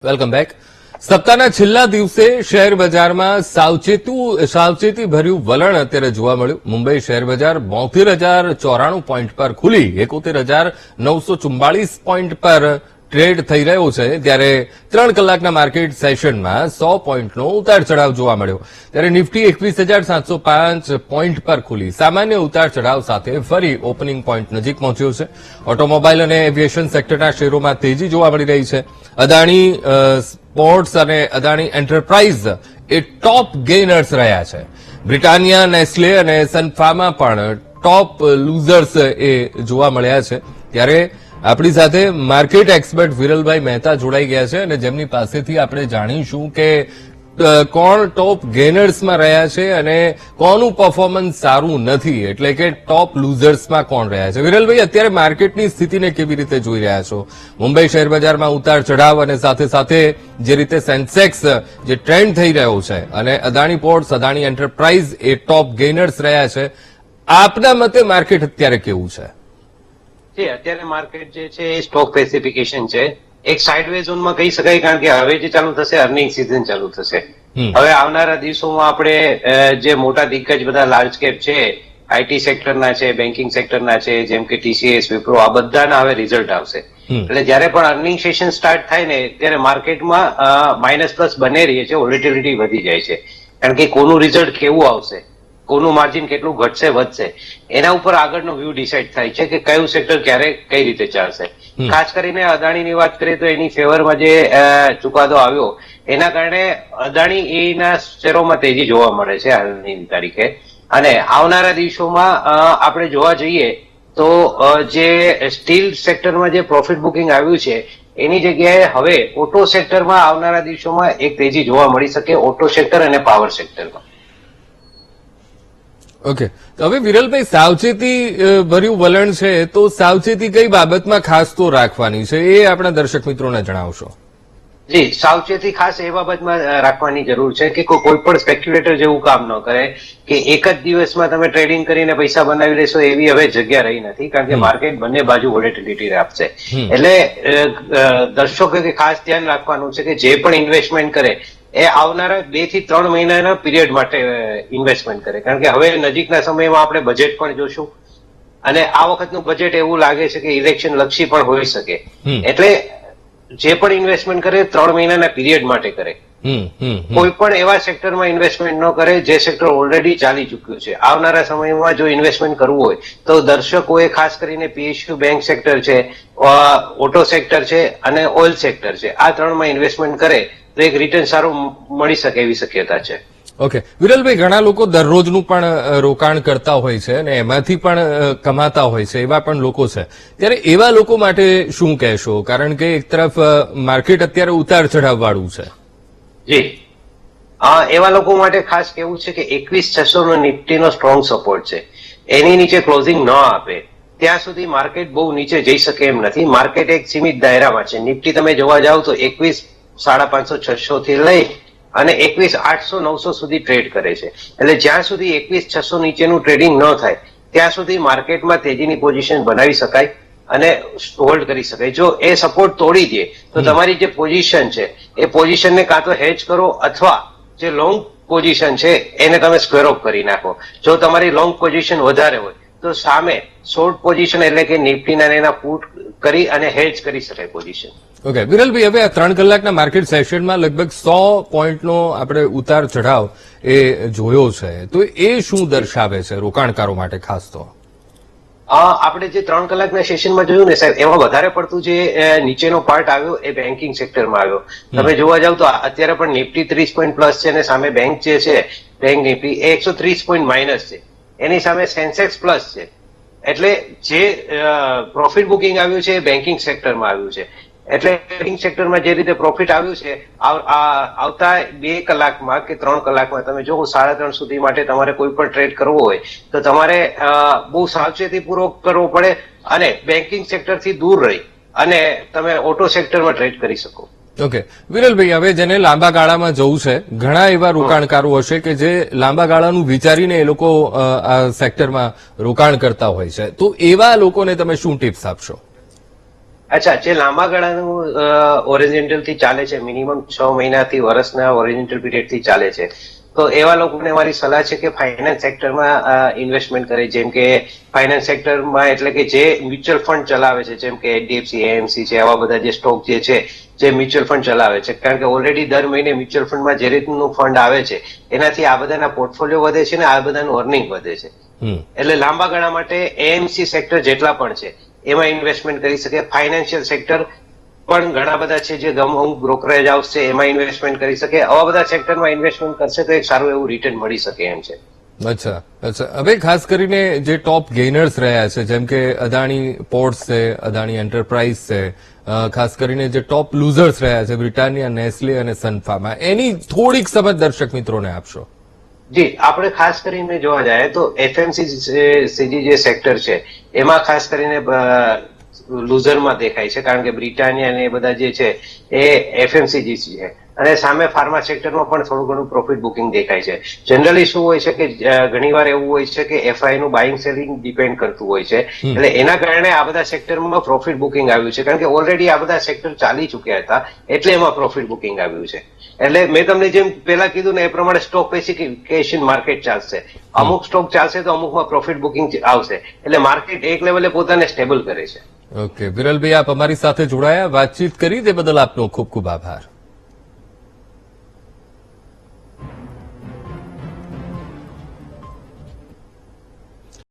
Welcome back. સપ્તાહના છેલ્લા દિવસે શેર બજારમાં સાવચેતી ભર્યું વલણ અત્યારે જોવા મળ્યું. મુંબઈ શેર બજાર 72,094 પોઈન્ટ પર ખુલી 71,944 પોઈન્ટ પર ટ્રેડ થઈ રહ્યો છે, ત્યારે 3 કલાકના માર્કેટ સેશનમાં 100 પોઈન્ટનો ઉતાર ચઢાવ જોવા મળ્યો. ત્યારે નિફ્ટી 21,705 પોઈન્ટ પર ખુલી સામાન્ય ઉતાર ચઢાવ સાથે ફરી ઓપનિંગ પોઈન્ટ નજીક પહોંચ્યો છે. ઓટોમોબાઈલ અને એવિએશન સેક્ટરના શેરોમાં તેજી જોવા મળી રહી છે. અદાણી પોર્ટ્સ અને અદાણી એન્ટરપ્રાઇઝ એ ટોપ ગેઇનર્સ રહ્યા છે. બ્રિટાનિયા, નેસ્લે અને સનફાર્મા પણ ટોપ લૂઝર્સ એ જોવા મળ્યા છે. ત્યારે આપણી સાથે માર્કેટ એક્સપર્ટ વિરલભાઈ મહેતા જોડાઈ ગયા છે અને જેમની પાસેથી આપણે જાણીશું કે કોણ ટોપ ગેનર્સમાં રહ્યા છે અને કોનું પરફોર્મન્સ સારું નથી, એટલે કે ટોપ લૂઝર્સમાં કોણ રહ્યા છે. વિરલભાઈ, અત્યારે માર્કેટની સ્થિતિને કેવી રીતે જોઈ રહ્યા છો? મુંબઈ શેરબજારમાં ઉતાર ચઢાવ અને સાથે સાથે જે રીતે સેન્સેક્સ જે ટ્રેન્ડ થઈ રહ્યો છે અને અદાણી પોર્ટ્સ, અદાણી એન્ટરપ્રાઇઝ એ ટોપ ગેનર્સ રહ્યા છે, આપના મતે માર્કેટ અત્યારે કેવું છે? અત્યારે માર્કેટ જે છે એ સ્ટોક સ્પેસિફિકેશન છે, એક સાઇડવે ઝોનમાં કહી શકાય, કારણ કે હવે જે ચાલુ થશે અર્નિંગ સિઝન ચાલુ થશે. હવે આવનારા દિવસોમાં આપણે જે મોટા દિગ્ગજ બધા લાર્જ કેપ છે, આઈટી સેક્ટરના છે, બેન્કિંગ સેક્ટરના છે, જેમ કે ટીસીએસ, વિપ્રો, આ બધાના હવે રિઝલ્ટ આવશે. એટલે જયારે પણ અર્નિંગ સેશન સ્ટાર્ટ થાય ને ત્યારે માર્કેટમાં માઇનસ પ્લસ બને રહી છે, વોલેટિલિટી વધી જાય છે, કારણ કે કોનું રિઝલ્ટ કેવું આવશે, કોનું માર્જિન કેટલું ઘટશે વધશે, એના ઉપર આગળનો વ્યૂ ડિસાઇડ થાય છે કે કયું સેક્ટર ક્યારે કઈ રીતે ચાલશે. ખાસ કરીને અદાણીની વાત કરીએ તો એની ફેવરમાં જે ચુકાદો આવ્યો એના કારણે અદાણી એના શેરોમાં તેજી જોવા મળે છે હાલની તારીખે. અને આવનારા દિવસોમાં આપણે જોવા જઈએ તો જે સ્ટીલ સેક્ટરમાં જે પ્રોફિટ બુકિંગ આવ્યું છે એની જગ્યાએ હવે ઓટો સેક્ટરમાં આવનારા દિવસોમાં એક તેજી જોવા મળી શકે, ઓટો સેક્ટર અને પાવર સેક્ટરમાં. ઓકે, તો હવે વિરલભાઈ, સાવચેતી ભર્યું વલણ છે તો સાવચેતી કઈ બાબતમાં ખાસ તો રાખવાની છે એ આપણા દર્શક મિત્રોને જણાવશો. જી, સાવચેતી ખાસ એ બાબતમાં રાખવાની જરૂર છે કે કોઈ પણ સ્પેક્યુલેટર જેવું કામ ન કરે કે એક જ દિવસમાં તમે ટ્રેડિંગ કરીને પૈસા બનાવી લેશો, એવી હવે જગ્યા રહી નથી, કારણ કે માર્કેટ બંને બાજુ વોલેટિલિટી આપશે. એટલે દર્શકોએ ખાસ ધ્યાન રાખવાનું છે કે જે પણ ઇન્વેસ્ટમેન્ટ કરે એ આવનારા 2 થી 3 મહિનાના પીરિયડ માટે ઇન્વેસ્ટમેન્ટ કરે, કારણ કે હવે નજીકના સમયમાં આપણે બજેટ પણ જોશું અને આ વખતનું બજેટ એવું લાગે છે કે ઇલેક્શન લક્ષી પણ હોઈ શકે. એટલે જે પણ ઇન્વેસ્ટમેન્ટ કરે 3 મહિનાના પીરિયડ માટે કરે. કોઈ પણ એવા સેક્ટરમાં ઇન્વેસ્ટમેન્ટ ન કરે જે સેક્ટર ઓલરેડી ચાલી ચુક્યું છે. આવનારા સમયમાં જો ઇન્વેસ્ટમેન્ટ કરવું હોય તો દર્શકોએ ખાસ કરીને પીએસયુ બેંક સેક્ટર છે, ઓટો સેક્ટર છે અને ઓઇલ સેક્ટર છે, આ 3માં ઇન્વેસ્ટમેન્ટ કરે તો એક રિટર્ન સારું મળી શકે એવી શક્યતા છે. ઓકે વિરલભાઈ, ઘણા લોકો દરરોજનું પણ રોકાણ કરતા હોય છે અને એમાંથી પણ કમાતા હોય છે, એવા પણ લોકો છે. ત્યારે એવા લોકો માટે શું કહેશો? કારણ કે એક તરફ માર્કેટ અત્યારે ઉતાર ચઢાવ વાળું છે. જી, એવા લોકો માટે ખાસ કેવું છે કે 21,600 નો નિફ્ટીનો સ્ટ્રોંગ સપોર્ટ છે, એની નીચે ક્લોઝિંગ ન આપે ત્યાં સુધી માર્કેટ બહુ નીચે જઈ શકે એમ નથી. માર્કેટ એક સીમિત દાયરામાં છે. નિફ્ટી તમે જોવા જાવ તો 21,550-600 થી લઈ અને 21,800-900 સુધી ટ્રેડ કરે છે. એટલે જ્યાં સુધી 21,600 નીચેનું ટ્રેડિંગ ન થાય ત્યાં સુધી માર્કેટમાં તેજીની પોઝિશન બનાવી શકાય અને હોલ્ડ કરી શકાય. જો એ સપોર્ટ તોડી દે તો તમારી જે પોઝિશન છે એ પોઝિશનને કાં તો હેજ કરો અથવા જે લોંગ પોઝિશન છે એને તમે સ્ક્વેર ઓફ કરી નાખો. જો તમારી લોંગ પોઝિશન વધારે હોય તો સામે શોર્ટ પોઝિશન એટલે કે નિફ્ટીના એના પુટ કરી અને હેજ કરી શકાય પોઝિશન. ઓકે વિરલભાઈ, હવે આ 3 કલાકના માર્કેટ સેશનમાં લગભગ 100 પોઈન્ટનો આપણે ઉતાર ચઢાવ એ જોયો છે, તો એ શું દર્શાવે છે રોકાણકારો માટે ખાસ? તો આપણે જે 3 કલાકના સેશનમાં જોયું ને સાહેબ, એમાં વધારે પડતું જે નીચેનો પાર્ટ આવ્યો એ બેન્કિંગ સેક્ટરમાં આવ્યો. તમે જોવા જાવ તો અત્યારે પણ નિફ્ટી 30 પોઈન્ટ પ્લસ છે અને સામે બેંક જે છે, બેંક નિફ્ટી એ 130 પોઈન્ટ માઇનસ છે, એની સામે સેન્સેક્સ પ્લસ છે. એટલે જે પ્રોફિટ બુકિંગ આવ્યું છે એ બેન્કિંગ સેક્ટરમાં આવ્યું છે. એટલે બેન્કિંગ સેક્ટરમાં જે રીતે પ્રોફિટ આવ્યું છે આવતા 2 કલાકમાં કે 3 કલાકમાં તમે જો 3:30 સુધી માટે તમારે કોઈ પણ ટ્રેડ કરવો હોય તો તમારે બહુ સાવચેતીપૂર્વક કરવો પડે અને બેન્કિંગ સેક્ટરથી દૂર રહી અને તમે ઓટો સેક્ટરમાં ટ્રેડ કરી શકો. ઓકે વિરલભાઈ, હવે જેને લાંબા ગાળામાં જવું છે, ઘણા એવા રોકાણકારો હશે કે જે લાંબા ગાળાનું વિચારીને એ લોકો આ સેક્ટરમાં રોકાણ કરતા હોય છે, તો એવા લોકોને તમે શું ટિપ્સ આપશો? અચ્છા, જે લાંબા ગાળાનું ઓરિજિનલ થી ચાલે છે, મિનિમમ 6 મહિનાથી વર્ષના ઓરિજિનલ પીરિયડ થી ચાલે છે, તો એવા લોકોને મારી સલાહ છે કે ફાઇનાન્સ સેક્ટરમાં ઇન્વેસ્ટમેન્ટ કરે. જેમ કે ફાઇનાન્સ સેક્ટરમાં એટલે કે જે મ્યુચ્યુઅલ ફંડ ચલાવે છે, જેમ કે એચડીએફસી, એએમસી છે, આવા બધા જે સ્ટોક જે છે, જે મ્યુચ્યુઅલ ફંડ ચલાવે છે, કારણ કે ઓલરેડી દર મહિને મ્યુચ્યુઅલ ફંડમાં જે રીતનું ફંડ આવે છે એનાથી આ બધાના પોર્ટફોલિયો વધે છે ને આ બધાનું અર્નિંગ વધે છે. એટલે લાંબા ગાળા માટે એએમસી સેક્ટર જેટલા પણ છે એમાં ઇન્વેસ્ટમેન્ટ કરી શકે. ફાઇનાન્શિયલ સેક્ટર પણ ઘણા બધા છે, જે અમુક બ્રોકરેજ હાઉસ છે એમાં ઇન્વેસ્ટમેન્ટ કરી શકે. આવા બધા સેક્ટરમાં ઇન્વેસ્ટમેન્ટ કરશે તો એક સારું એવું રિટર્ન મળી શકે એમ છે. અચ્છા. હવે ખાસ કરીને જે ટોપ ગેઇનર્સ રહ્યા છે, જેમ કે અદાણી પોર્ટ્સ છે, અદાણી એન્ટરપ્રાઇઝ છે, ખાસ કરીને જે ટોપ લૂઝર્સ રહ્યા છે, બ્રિટાનિયા, નેસ્લે અને સનફાર્મા, એની થોડીક સમજ દર્શક મિત્રોને આપશો. જી, આપણે ખાસ કરીને જોવા જાય તો એફએમસીજી જે સેક્ટર છે એમાં ખાસ કરીને લૂઝરમાં દેખાય છે, કારણ કે બ્રિટાનિયા ને એ બધા જે છે એ એફએમસીજી છે, અને સામે ફાર્મા સેક્ટરમાં પણ થોડું ઘણું પ્રોફિટ બુકિંગ દેખાય છે. જનરલી શું હોય છે કે ઘણીવાર એવું હોય છે કે એફઆઈ નું બાઇંગ સેલિંગ ડિપેન્ડ કરતું હોય છે, એટલે એના કારણે આ બધા સેક્ટરમાં પ્રોફિટ બુકિંગ આવ્યું છે, કારણ કે ઓલરેડી આ બધા સેક્ટર ચાલી ચુક્યા હતા એટલે એમાં પ્રોફિટ બુકિંગ આવ્યું છે. એટલે મેં તમને જેમ પેલા કીધું ને એ પ્રમાણે સ્ટોક સ્પેસિફિકેશન માર્કેટ ચાલશે. અમુક સ્ટોક ચાલશે તો અમુકમાં પ્રોફિટ બુકિંગ આવશે, એટલે માર્કેટ એક લેવલે પોતાને સ્ટેબલ કરે છે. ઓકે, વિરલભાઈ, આપ અમારી સાથે જોડાયા, વાતચીત કરી, તે બદલ આપનો ખૂબ ખૂબ આભાર.